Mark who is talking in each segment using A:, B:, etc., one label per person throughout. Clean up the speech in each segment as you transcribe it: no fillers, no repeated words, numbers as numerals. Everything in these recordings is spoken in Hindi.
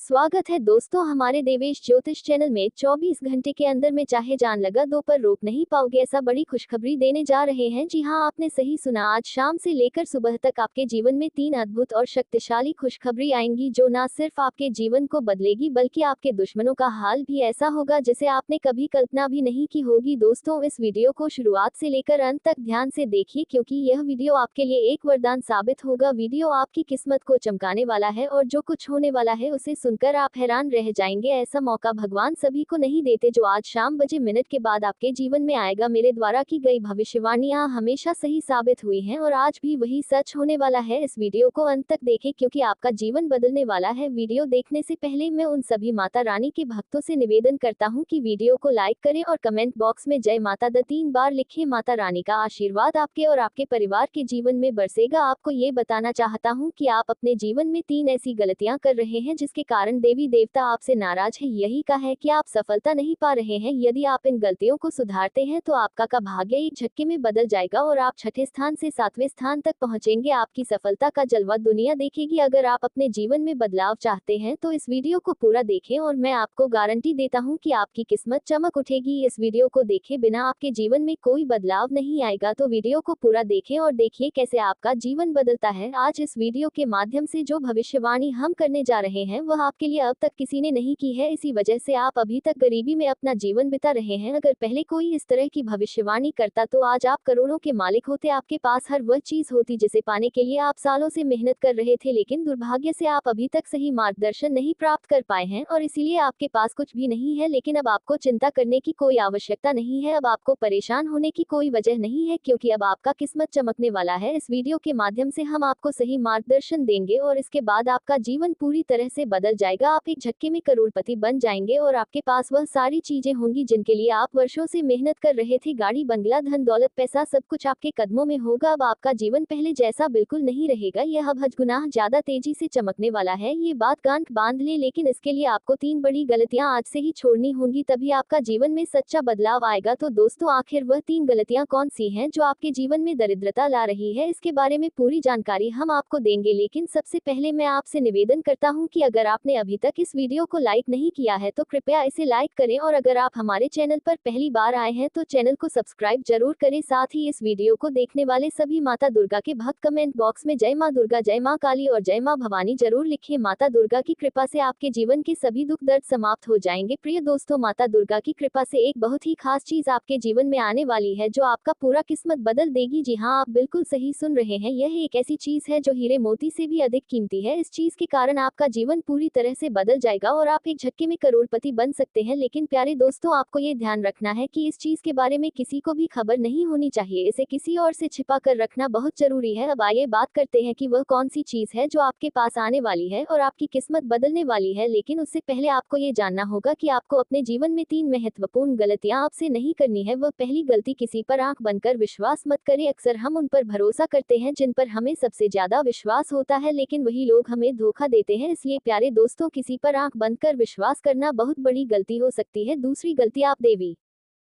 A: स्वागत है दोस्तों हमारे देवेश ज्योतिष चैनल में। 24 घंटे के अंदर में चाहे जान लगा दो पर रोक नहीं पाओगे, ऐसा बड़ी खुशखबरी देने जा रहे हैं। जी हां, आपने सही सुना। आज शाम से लेकर सुबह तक आपके जीवन में 3 अद्भुत और शक्तिशाली खुशखबरी आएंगी जो न सिर्फ आपके जीवन को बदलेगी बल्कि आपके दुश्मनों का हाल भी ऐसा होगा जिसे आपने कभी कल्पना भी नहीं की होगी। दोस्तों, इस वीडियो को शुरुआत से लेकर अंत तक ध्यान से देखिए क्योंकि यह वीडियो आपके लिए एक वरदान साबित होगा। वीडियो आपकी किस्मत को चमकाने वाला है और जो कुछ होने वाला है उसे सुनकर आप हैरान रह जाएंगे। ऐसा मौका भगवान सभी को नहीं देते जो आज शाम बजे मिनट के बाद आपके जीवन में आएगा। मेरे द्वारा की गई भविष्यवाणियां हमेशा सही साबित हुई हैं और आज भी वही सच होने वाला है। इस वीडियो को अंत तक देखें क्योंकि आपका जीवन बदलने वाला है। वीडियो देखने से पहले मैं उन सभी माता रानी के भक्तों से निवेदन करता हूं कि वीडियो को लाइक करें और कमेंट बॉक्स में जय माता द 3 बार लिखें। माता रानी का आशीर्वाद आपके और आपके परिवार के जीवन में बरसेगा। आपको ये बताना चाहता हूँ कि आप अपने जीवन में 3 ऐसी गलतियां कर रहे हैं जिसके कारण देवी देवता आपसे नाराज है। यही का है कि आप सफलता नहीं पा रहे हैं। यदि आप इन गलतियों को सुधारते हैं तो आपका का भाग्य एक झटके में बदल जाएगा और आप 6ठे स्थान से 7वें स्थान तक पहुंचेंगे। आपकी सफलता का जलवा दुनिया देखेगी। अगर आप अपने जीवन में बदलाव चाहते हैं तो इस वीडियो को पूरा देखें और मैं आपको गारंटी देता हूं कि आपकी किस्मत चमक उठेगी। इस वीडियो को देखे बिना आपके जीवन में कोई बदलाव नहीं आएगा, तो वीडियो को पूरा देखें और देखिए कैसे आपका जीवन बदलता है। आज इस वीडियो के माध्यम से जो भविष्यवाणी हम करने जा रहे हैं वह आपके लिए अब तक किसी ने नहीं की है। इसी वजह से आप अभी तक गरीबी में अपना जीवन बिता रहे हैं। अगर पहले कोई इस तरह की भविष्यवाणी करता तो आज आप करोड़ों के मालिक होते। आपके पास हर वह चीज होती जिसे पाने के लिए आप सालों से मेहनत कर रहे थे, लेकिन दुर्भाग्य से आप अभी तक सही मार्गदर्शन नहीं प्राप्त कर पाए हैं और इसीलिए आपके पास कुछ भी नहीं है। लेकिन अब आपको चिंता करने की कोई आवश्यकता नहीं है। अब आपको परेशान होने की कोई वजह नहीं है क्योंकि अब आपका किस्मत चमकने वाला है। इस वीडियो के माध्यम से हम आपको सही मार्गदर्शन देंगे और इसके बाद आपका जीवन पूरी तरह से बदल जाएगा। आप एक झटके में करोड़पति बन जाएंगे और आपके पास वह सारी चीजें होंगी जिनके लिए आप वर्षों से मेहनत कर रहे थे। गाड़ी, बंगला, धन दौलत, पैसा, सब कुछ आपके कदमों में होगा। अब आपका जीवन पहले जैसा बिल्कुल नहीं रहेगा। यह अब हजगुनाह ज्यादा तेजी से चमकने वाला है। ये बात गांठ बांध ले, लेकिन इसके लिए आपको 3 बड़ी गलतियां आज से ही छोड़नी होंगी, तभी आपका जीवन में सच्चा बदलाव आएगा। तो दोस्तों, आखिर वह 3 गलतियां कौन सी हैं जो आपके जीवन में दरिद्रता ला रही है, इसके बारे में पूरी जानकारी हम आपको देंगे। लेकिन सबसे पहले मैं आपसे निवेदन करता हूं कि अगर आपने अभी तक इस वीडियो को लाइक नहीं किया है तो कृपया इसे लाइक करें और अगर आप हमारे चैनल पर पहली बार आए हैं तो चैनल को सब्सक्राइब जरूर करें। साथ ही इस वीडियो को देखने वाले सभी माता दुर्गा के भक्त कमेंट बॉक्स में जय मां दुर्गा, जय मां काली और जय मां भवानी जरूर लिखें। माता दुर्गा की कृपा से आपके जीवन के सभी दुख दर्द समाप्त हो जाएंगे। प्रिय दोस्तों, माता दुर्गा की कृपा से एक बहुत ही खास चीज आपके जीवन में आने वाली है जो आपका पूरा किस्मत बदल देगी। जी हाँ, आप बिल्कुल सही सुन रहे हैं। यह एक ऐसी चीज है जो हीरे मोती से भी अधिक कीमती है। इस चीज के कारण आपका जीवन पूरी तरह से बदल जाएगा और आप एक झटके में करोड़पति बन सकते हैं। लेकिन प्यारे दोस्तों, आपको ये ध्यान रखना है कि इस चीज के बारे में किसी को भी खबर नहीं होनी चाहिए। इसे किसी और से छिपा कर रखना बहुत जरूरी है। अब आइए बात करते हैं कि वह कौन सी चीज है जो आपके पास आने वाली है और आपकी किस्मत बदलने वाली है। लेकिन उससे पहले आपको ये जानना होगा कि आपको अपने जीवन में 3 महत्वपूर्ण गलतियां आपसे नहीं करनी है। वह पहली गलती, किसी पर आंख बनकर विश्वास मत करें। अक्सर हम उन पर भरोसा करते हैं जिन पर हमें सबसे ज्यादा विश्वास होता है, लेकिन वही लोग हमें धोखा देते हैं। इसलिए प्यारे दोस्तों, किसी पर आंख बंद कर विश्वास करना बहुत बड़ी गलती हो सकती है। दूसरी गलती, आप देवी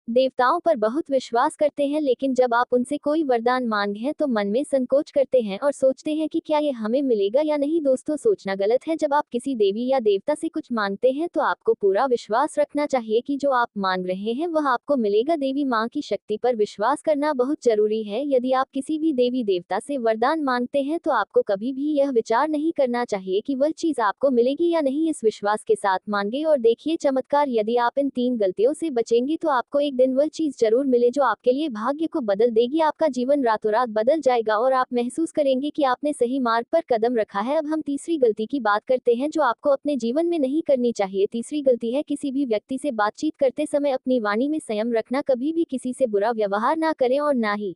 A: देवताओं पर बहुत विश्वास करते हैं, लेकिन जब आप उनसे कोई वरदान मांगते हैं तो मन में संकोच करते हैं और सोचते हैं कि क्या ये हमें मिलेगा या नहीं। दोस्तों, सोचना गलत है। जब आप किसी देवी या देवता से कुछ मांगते हैं तो आपको पूरा विश्वास रखना चाहिए कि जो आप मांग रहे हैं वह आपको मिलेगा। देवी माँ की शक्ति पर विश्वास करना बहुत जरूरी है। यदि आप किसी भी देवी देवता से वरदान मांगते हैं तो आपको कभी भी यह विचार नहीं करना चाहिए कि वह चीज आपको मिलेगी या नहीं। इस विश्वास के साथ मांगे और देखिए चमत्कार। यदि आप इन 3 गलतियों से बचेंगे तो आपको एक दिन वह चीज जरूर मिले जो आपके लिए भाग्य को बदल देगी। आपका जीवन रातों रात बदल जाएगा और आप महसूस करेंगे कि आपने सही मार्ग पर कदम रखा है। अब हम तीसरी गलती की बात करते हैं जो आपको अपने जीवन में नहीं करनी चाहिए। तीसरी गलती है, किसी भी व्यक्ति से बातचीत करते समय अपनी वाणी में संयम रखना। कभी भी किसी से बुरा व्यवहार ना करें और ना ही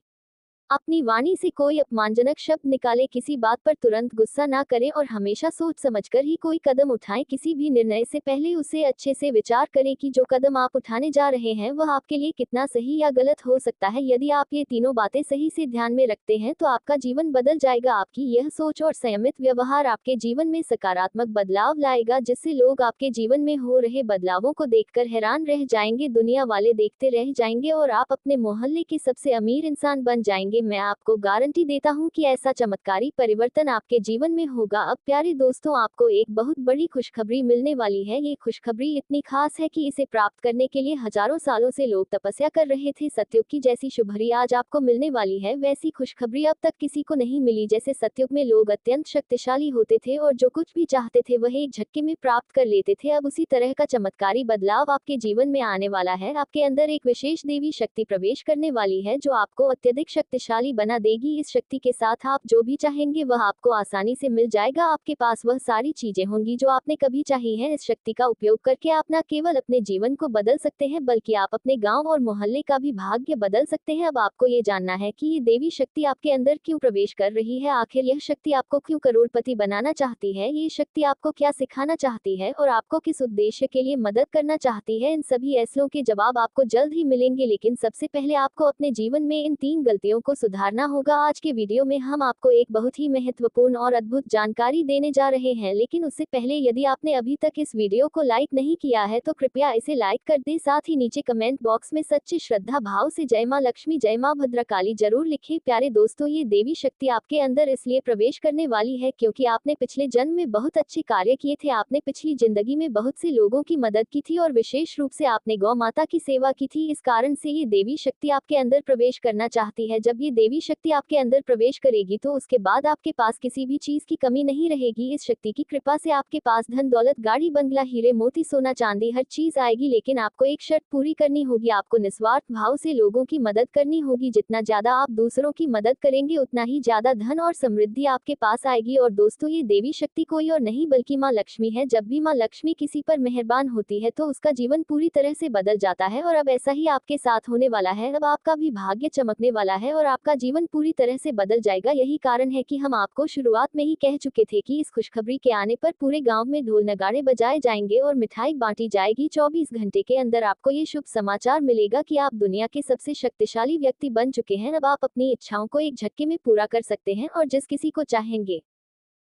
A: अपनी वाणी से कोई अपमानजनक शब्द निकाले। किसी बात पर तुरंत गुस्सा ना करें और हमेशा सोच समझकर ही कोई कदम उठाएं। किसी भी निर्णय से पहले उसे अच्छे से विचार करें कि जो कदम आप उठाने जा रहे हैं वह आपके लिए कितना सही या गलत हो सकता है। यदि आप ये तीनों बातें सही से ध्यान में रखते हैं तो आपका जीवन बदल जाएगा। आपकी यह सोच और संयमित व्यवहार आपके जीवन में सकारात्मक बदलाव लाएगा, जिससे लोग आपके जीवन में हो रहे बदलावों को देखकर हैरान रह जाएंगे। दुनिया वाले देखते रह जाएंगे और आप अपने मोहल्ले के सबसे अमीर इंसान बन जाएंगे। जाएंगे। मैं आपको गारंटी देता हूँ कि ऐसा चमत्कारी परिवर्तन आपके जीवन में होगा। अब प्यारे दोस्तों, आपको एक बहुत बड़ी खुशखबरी मिलने वाली है। ये खुशखबरी इतनी खास है कि इसे प्राप्त करने के लिए हजारों सालों से लोग तपस्या कर रहे थे। सतयुग की जैसी शुभखबरी आज आपको मिलने वाली है, वैसी खुशखबरी अब तक किसी को नहीं मिली। जैसे सतयुग में लोग अत्यंत शक्तिशाली होते थे और जो कुछ भी चाहते थे वह एक झटके में प्राप्त कर लेते थे, अब उसी तरह का चमत्कारी बदलाव आपके जीवन में आने वाला है। आपके अंदर एक विशेष देवी शक्ति प्रवेश करने वाली है जो आपको अत्यधिक शक्तिशाली बना देगी। इस शक्ति के साथ आप जो भी चाहेंगे वह आपको आसानी से मिल जाएगा। आपके पास वह सारी चीजें होंगी जो आपने कभी चाही हैं। इस शक्ति का उपयोग करके आप न केवल अपने जीवन को बदल सकते हैं बल्कि आप अपने गांव और मोहल्ले का भी भाग्य बदल सकते हैं। अब आपको ये जानना है कि ये देवी शक्ति आपके अंदर क्यों प्रवेश कर रही है, आखिर यह शक्ति आपको क्यों करोड़पति बनाना चाहती है, ये शक्ति आपको क्या सिखाना चाहती है और आपको किस उद्देश्य के लिए मदद करना चाहती है। इन सभी ऐसलों के जवाब आपको जल्द ही मिलेंगे, लेकिन सबसे पहले आपको अपने जीवन में इन 3 गलतियों को सुधारना होगा। आज के वीडियो में हम आपको एक बहुत ही महत्वपूर्ण और अद्भुत जानकारी देने जा रहे हैं, लेकिन उससे पहले यदि आपने अभी तक इस वीडियो को लाइक नहीं किया है तो कृपया इसे लाइक कर दें। साथ ही नीचे कमेंट बॉक्स में सच्ची श्रद्धा भाव से जय मां लक्ष्मी, जय मां भद्रकाली जरूर लिखें। प्यारे दोस्तों, ये देवी शक्ति आपके अंदर इसलिए प्रवेश करने वाली है क्योंकि आपने पिछले जन्म में बहुत अच्छे कार्य किए थे। आपने पिछली जिंदगी में बहुत से लोगों की मदद की थी और विशेष रूप से आपने गौ माता की सेवा की थी। इस कारण से ये देवी शक्ति आपके अंदर प्रवेश करना चाहती है। जब ये देवी शक्ति आपके अंदर प्रवेश करेगी तो उसके बाद आपके पास किसी भी चीज की कमी नहीं रहेगी। इस शक्ति की कृपा से आपके पास धन दौलत, गाड़ी बंगला, हीरे मोती, सोना चांदी हर चीज आएगी, लेकिन आपको एक शर्त पूरी करनी होगी। आपको निस्वार्थ भाव से लोगों की मदद करनी होगी। जितना ज्यादा आप दूसरों की मदद करेंगे उतना ही ज्यादा धन और समृद्धि आपके पास आएगी। और दोस्तों, ये देवी शक्ति कोई और नहीं बल्कि माँ लक्ष्मी है। जब भी माँ लक्ष्मी किसी पर मेहरबान होती है तो उसका जीवन पूरी तरह से बदल जाता है और अब ऐसा ही आपके साथ होने वाला है। अब आपका भी भाग्य चमकने वाला है और आपका जीवन पूरी तरह से बदल जाएगा। यही कारण है कि हम आपको शुरुआत में ही कह चुके थे कि इस खुशखबरी के आने पर पूरे गांव में ढोल नगाड़े बजाए जाएंगे और मिठाई बांटी जाएगी। 24 घंटे के अंदर आपको ये शुभ समाचार मिलेगा कि आप दुनिया के सबसे शक्तिशाली व्यक्ति बन चुके हैं। अब आप अपनी इच्छाओं को एक झटके में पूरा कर सकते हैं और जिस किसी को चाहेंगे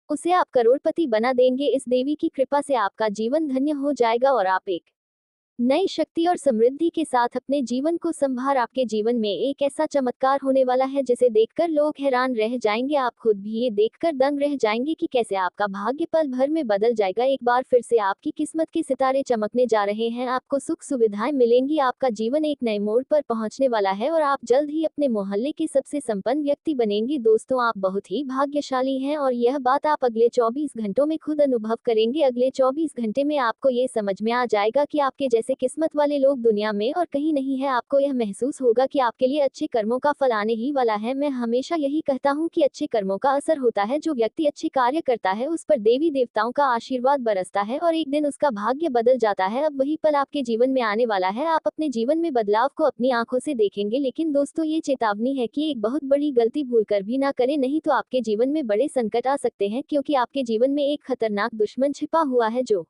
A: उसे आप करोड़पति बना देंगे। इस देवी की कृपा से आपका जीवन धन्य हो जाएगा और आप एक नई शक्ति और समृद्धि के साथ अपने जीवन को संभार। आपके जीवन में एक ऐसा चमत्कार होने वाला है जिसे देखकर लोग हैरान रह जाएंगे। आप खुद भी ये देखकर दंग रह जाएंगे कि कैसे आपका भाग्य पल भर में बदल जाएगा। एक बार फिर से आपकी किस्मत के सितारे चमकने जा रहे हैं, आपको सुख सुविधाएं मिलेंगी, आपका जीवन एक नए मोड़ पर पहुंचने वाला है और आप जल्द ही अपने मोहल्ले के सबसे संपन्न व्यक्ति बनेंगे। दोस्तों, आप बहुत ही भाग्यशाली हैं और यह बात आप अगले 24 घंटों में खुद अनुभव करेंगे। अगले 24 घंटे में आपको ये समझ में आ जाएगा कि आपके जैसे किस्मत वाले लोग दुनिया में और कहीं नहीं है। आपको यह महसूस होगा कि आपके लिए अच्छे कर्मों का फल आने ही वाला है। मैं हमेशा यही कहता हूँ कि अच्छे कर्मों का असर होता है। जो व्यक्ति अच्छे कार्य करता है उस पर देवी देवताओं का आशीर्वाद बरसता है और एक दिन उसका भाग्य बदल जाता है। अब वही पल आपके जीवन में आने वाला है। आप अपने जीवन में बदलाव को अपनी आंखों से देखेंगे। लेकिन दोस्तों, ये चेतावनी है कि एक बहुत बड़ी गलती भूल कर भी ना करें, नहीं तो आपके जीवन में बड़े संकट आ सकते हैं, क्योंकि आपके जीवन में एक खतरनाक दुश्मन छिपा हुआ है जो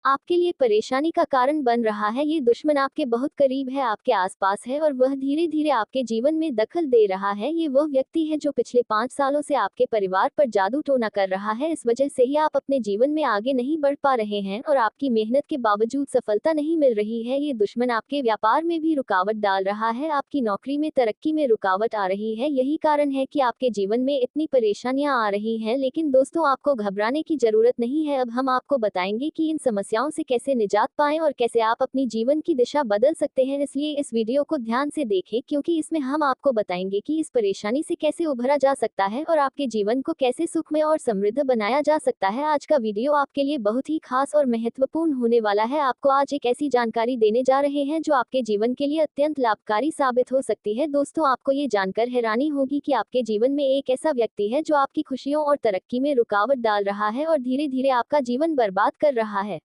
A: आपके लिए परेशानी का कारण बन रहा है। ये दुश्मन आपके बहुत करीब है, आपके आसपास है और वह धीरे धीरे आपके जीवन में दखल दे रहा है। ये वह व्यक्ति है जो पिछले 5 सालों से आपके परिवार पर जादू टोना कर रहा है। इस वजह से ही आप अपने जीवन में आगे नहीं बढ़ पा रहे हैं और आपकी मेहनत के बावजूद सफलता नहीं मिल रही है। ये दुश्मन आपके व्यापार में भी रुकावट डाल रहा है, आपकी नौकरी में, तरक्की में रुकावट आ रही है। यही कारण है कि आपके जीवन में इतनी परेशानियां आ रही हैं। लेकिन दोस्तों, आपको घबराने की जरूरत नहीं है। अब हम आपको बताएंगे कि इन समस्याओं से कैसे निजात पाएं और कैसे आप अपनी जीवन की दिशा बदल सकते हैं। इसलिए इस वीडियो को ध्यान से देखें, क्योंकि इसमें हम आपको बताएंगे कि इस परेशानी से कैसे उभरा जा सकता है और आपके जीवन को कैसे सुखमय और समृद्ध बनाया जा सकता है। आज का वीडियो आपके लिए बहुत ही खास और महत्वपूर्ण होने वाला है। आपको आज एक ऐसी जानकारी देने जा रहे हैं जो आपके जीवन के लिए अत्यंत लाभकारी साबित हो सकती है। दोस्तों, आपको ये जानकर हैरानी होगी कि आपके जीवन में एक ऐसा व्यक्ति है जो आपकी खुशियों और तरक्की में रुकावट डाल रहा है और धीरे धीरे आपका जीवन बर्बाद कर रहा है।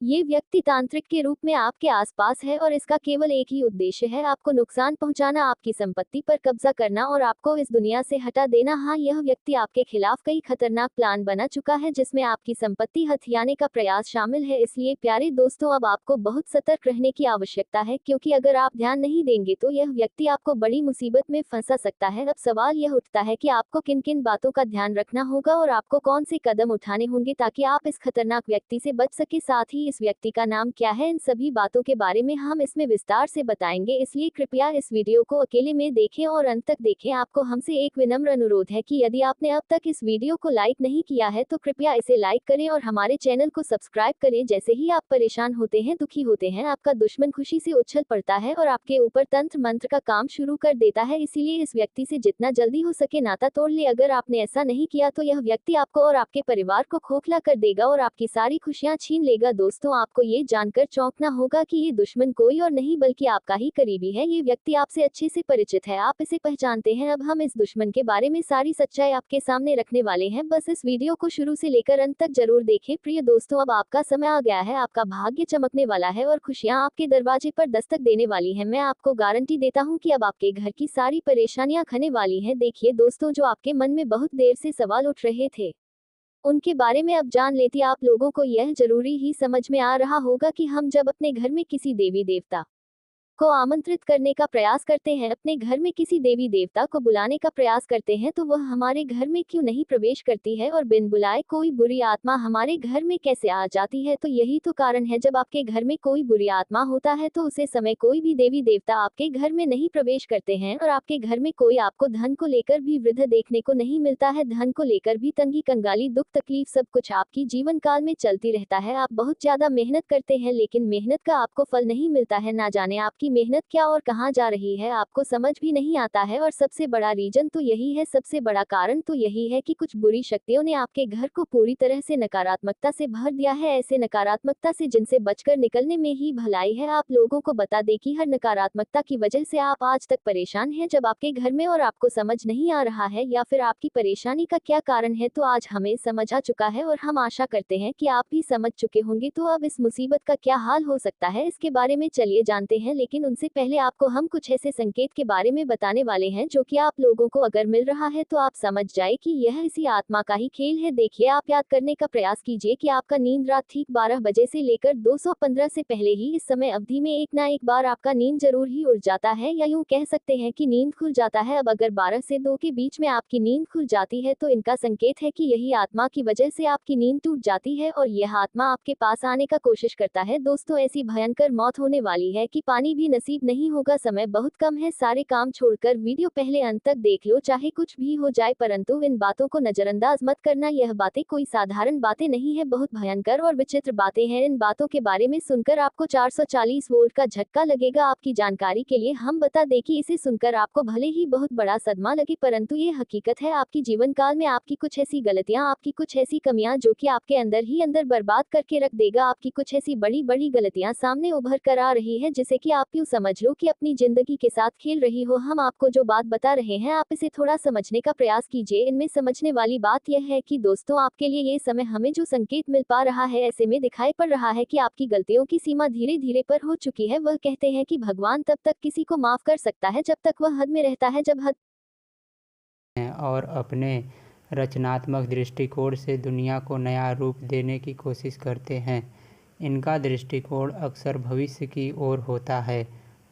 A: ये व्यक्ति तांत्रिक के रूप में आपके आसपास है और इसका केवल एक ही उद्देश्य है, आपको नुकसान पहुंचाना, आपकी संपत्ति पर कब्जा करना और आपको इस दुनिया से हटा देना। हाँ, यह व्यक्ति आपके खिलाफ कई खतरनाक प्लान बना चुका है जिसमें आपकी संपत्ति हथियाने का प्रयास शामिल है। इसलिए प्यारे दोस्तों, अब आपको बहुत सतर्क रहने की आवश्यकता है, क्योंकि अगर आप ध्यान नहीं देंगे तो यह व्यक्ति आपको बड़ी मुसीबत में फंसा सकता है। अब सवाल यह उठता है कि आपको किन किन बातों का ध्यान रखना होगा और आपको कौन से कदम उठाने होंगे ताकि आप इस खतरनाक व्यक्ति से बच सके। साथ ही इस व्यक्ति का नाम क्या है, इन सभी बातों के बारे में हम इसमें विस्तार से बताएंगे, इसलिए कृपया इस वीडियो को अकेले में देखें और अंत तक देखें। आपको हमसे एक विनम्र अनुरोध है कि यदि आपने अब तक इस वीडियो को लाइक नहीं किया है तो कृपया इसे लाइक करें और हमारे चैनल को सब्सक्राइब करें। जैसे ही आप परेशान होते हैं, दुखी होते हैं, आपका दुश्मन खुशी से उछल पड़ता है और आपके ऊपर तंत्र मंत्र का काम शुरू कर देता है, इसीलिए इस व्यक्ति से जितना जल्दी हो सके नाता तोड़ ले। अगर आपने ऐसा नहीं किया तो यह व्यक्ति आपको और आपके परिवार को खोखला कर देगा और आपकी सारी खुशियां छीन लेगा। दोस्तों, आपको ये जानकर चौंकना होगा कि ये दुश्मन कोई और नहीं बल्कि आपका ही करीबी है। ये व्यक्ति आपसे अच्छे से परिचित है, आप इसे पहचानते हैं। अब हम इस दुश्मन के बारे में सारी सच्चाई आपके सामने रखने वाले हैं, बस इस वीडियो को शुरू से लेकर अंत तक जरूर देखें। प्रिय दोस्तों, अब आपका समय आ गया है, आपका भाग्य चमकने वाला है और खुशियां आपके दरवाजे पर दस्तक देने वाली हैं। मैं आपको गारंटी देता हूं कि अब आपके घर की सारी परेशानियां खने वाली हैं। देखिए दोस्तों, जो आपके मन में बहुत देर से सवाल उठ रहे थे, उनके बारे में अब जान लेती। आप लोगों को यह जरूरी ही समझ में आ रहा होगा कि हम जब अपने घर में किसी देवी देवता को आमंत्रित करने का प्रयास करते हैं, अपने घर में किसी देवी देवता को बुलाने का प्रयास करते हैं, तो वह हमारे घर में क्यों नहीं प्रवेश करती है और बिन बुलाए कोई बुरी आत्मा हमारे घर में कैसे आ जाती है? तो यही तो कारण है, जब आपके घर में कोई बुरी आत्मा होता है तो उसे समय कोई भी देवी देवता आपके घर में नहीं प्रवेश करते हैं और आपके घर में कोई आपको धन को लेकर भी वृद्ध देखने को नहीं मिलता है। धन को लेकर भी तंगी, कंगाली, दुख, तकलीफ सब कुछ आपकी जीवन काल में चलती रहता है। आप बहुत ज्यादा मेहनत करते हैं लेकिन मेहनत का आपको फल नहीं मिलता है। ना जाने आपकी मेहनत क्या और कहां जा रही है, आपको समझ भी नहीं आता है। और सबसे बड़ा रीजन तो यही है, सबसे बड़ा कारण तो यही है कि कुछ बुरी शक्तियों ने आपके घर को पूरी तरह से नकारात्मकता से भर दिया है, ऐसे नकारात्मकता से जिनसे बचकर निकलने में ही भलाई है। आप लोगों को बता दें कि हर नकारात्मकता की वजह से आप आज तक परेशान हैं जब आपके घर में, और आपको समझ नहीं आ रहा है या फिर आपकी परेशानी का क्या कारण है, तो आज हमें समझ आ चुका है और हम आशा करते हैं कि आप भी समझ चुके होंगे। तो अब इस मुसीबत का क्या हाल हो सकता है, इसके बारे में चलिए जानते हैं, लेकिन उनसे पहले आपको हम कुछ ऐसे संकेत के बारे में बताने वाले हैं जो कि आप लोगों को अगर मिल रहा है तो आप समझ जाए कि यह इसी आत्मा का ही खेल है। देखिए, आप याद करने का प्रयास कीजिए कि आपका नींद रात ठीक 12 बजे से लेकर 215 से पहले ही इस समय अवधि में एक ना एक बार आपका नींद जरूर ही उड़ जाता है, या यूं कह सकते हैं कि नींद खुल जाता है। अब अगर 12 से 2 के बीच में आपकी नींद खुल जाती है तो इनका संकेत है कि यही आत्मा की वजह से आपकी नींद टूट जाती है और यह आत्मा आपके पास आने का कोशिश करता है। दोस्तों, ऐसी भयंकर मौत होने वाली है कि पानी भी नसीब नहीं होगा। समय बहुत कम है, सारे काम छोड़कर वीडियो पहले अंत तक देख लो, चाहे कुछ भी हो जाए, परंतु इन बातों को नजरअंदाज मत करना। यह बातें कोई साधारण बातें नहीं है, बहुत भयंकर और विचित्र बातें हैं। इन बातों के बारे में सुनकर आपको 440 वोल्ट का झटका लगेगा। आपकी जानकारी के लिए हम बता दें कि इसे सुनकर आपको भले ही बहुत बड़ा सदमा लगे, परंतु ये हकीकत है। आपकी जीवन काल में आपकी कुछ ऐसी गलतियां, आपकी कुछ ऐसी कमियां जो कि आपके अंदर ही अंदर बर्बाद करके रख देगा। आपकी कुछ ऐसी बड़ी बड़ी गलतियां सामने उभर कर आ रही है जिसे कि आप यूं समझ लो कि अपनी जिंदगी के साथ खेल रही हो। हम आपको जो बात बता रहे हैं आप इसे थोड़ा समझने का प्रयास कीजिए। इनमें समझने वाली बात यह है कि दोस्तों, आपके लिए ये समय हमें जो संकेत मिल पा रहा है, ऐसे में दिखाई पड़ रहा है कि आपकी गलतियों की सीमा धीरे धीरे पर हो चुकी है। वह कहते हैं कि भगवान तब तक किसी को माफ कर सकता है जब तक वह हद में रहता है, जब हद
B: और अपने रचनात्मक दृष्टिकोण से दुनिया को नया रूप देने की कोशिश करते हैं। इनका दृष्टिकोण अक्सर भविष्य की ओर होता है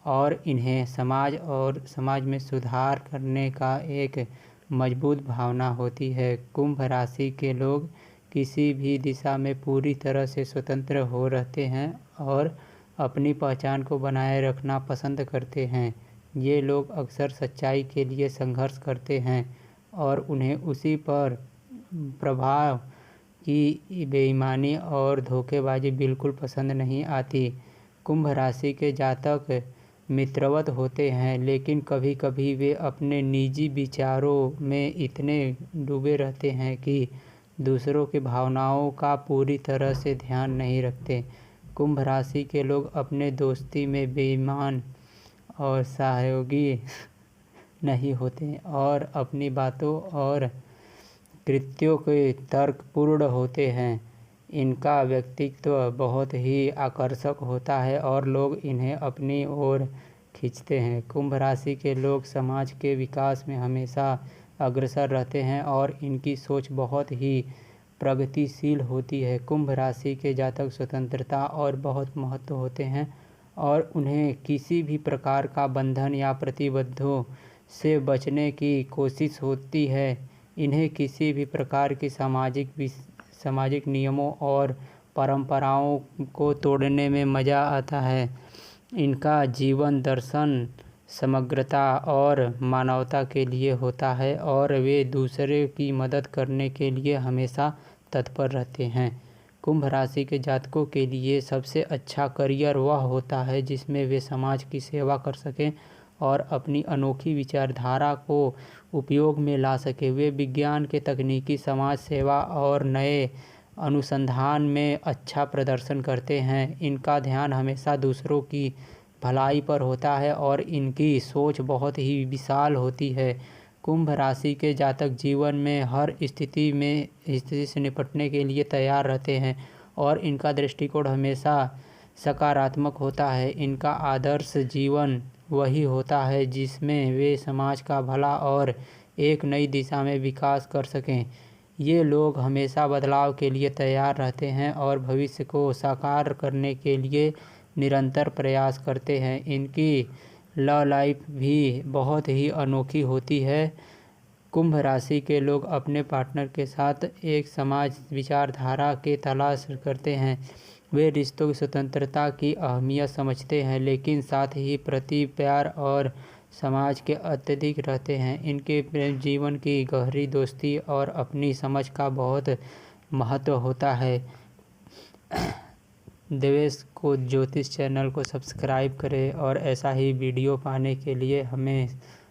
B: और इन्हें समाज में सुधार करने का एक मजबूत भावना होती है। कुंभ राशि के लोग किसी भी दिशा में पूरी तरह से स्वतंत्र हो रहते हैं और अपनी पहचान को बनाए रखना पसंद करते हैं। ये लोग अक्सर सच्चाई के लिए संघर्ष करते हैं और उन्हें उसी पर प्रभाव की बेईमानी और धोखेबाजी बिल्कुल पसंद नहीं आती। कुंभ राशि के जातक मित्रवत होते हैं, लेकिन कभी कभी वे अपने निजी विचारों में इतने डूबे रहते हैं कि दूसरों की भावनाओं का पूरी तरह से ध्यान नहीं रखते। कुंभ राशि के लोग अपने दोस्ती में बेईमान और सहयोगी नहीं होते और अपनी बातों और कृत्यों के तर्कपूर्ण होते हैं। इनका व्यक्तित्व बहुत ही आकर्षक होता है और लोग इन्हें अपनी ओर खींचते हैं। कुंभ राशि के लोग समाज के विकास में हमेशा अग्रसर रहते हैं और इनकी सोच बहुत ही प्रगतिशील होती है। कुंभ राशि के जातक स्वतंत्रता और बहुत महत्व होते हैं और उन्हें किसी भी प्रकार का बंधन या प्रतिबद्धों से बचने की कोशिश होती है। इन्हें किसी भी प्रकार की सामाजिक नियमों और परंपराओं को तोड़ने में मज़ा आता है। इनका जीवन दर्शन समग्रता और मानवता के लिए होता है और वे दूसरे की मदद करने के लिए हमेशा तत्पर रहते हैं। कुंभ राशि के जातकों के लिए सबसे अच्छा करियर वह होता है जिसमें वे समाज की सेवा कर सकें और अपनी अनोखी विचारधारा को उपयोग में ला सकें। वे विज्ञान के तकनीकी, समाज सेवा और नए अनुसंधान में अच्छा प्रदर्शन करते हैं। इनका ध्यान हमेशा दूसरों की भलाई पर होता है और इनकी सोच बहुत ही विशाल होती है। कुंभ राशि के जातक जीवन में हर स्थिति से निपटने के लिए तैयार रहते हैं और इनका दृष्टिकोण हमेशा सकारात्मक होता है। इनका आदर्श जीवन वही होता है जिसमें वे समाज का भला और एक नई दिशा में विकास कर सकें। ये लोग हमेशा बदलाव के लिए तैयार रहते हैं और भविष्य को साकार करने के लिए निरंतर प्रयास करते हैं। इनकी लव लाइफ भी बहुत ही अनोखी होती है। कुंभ राशि के लोग अपने पार्टनर के साथ एक समाज विचारधारा के तलाश करते हैं। वे रिश्तों की स्वतंत्रता की अहमियत समझते हैं लेकिन साथ ही प्रति प्यार और समाज के अत्यधिक रहते हैं। इनके प्रेम जीवन की गहरी दोस्ती और अपनी समझ का बहुत महत्व होता है। देवेश को ज्योतिष चैनल को सब्सक्राइब करें और ऐसा ही वीडियो पाने के लिए हमें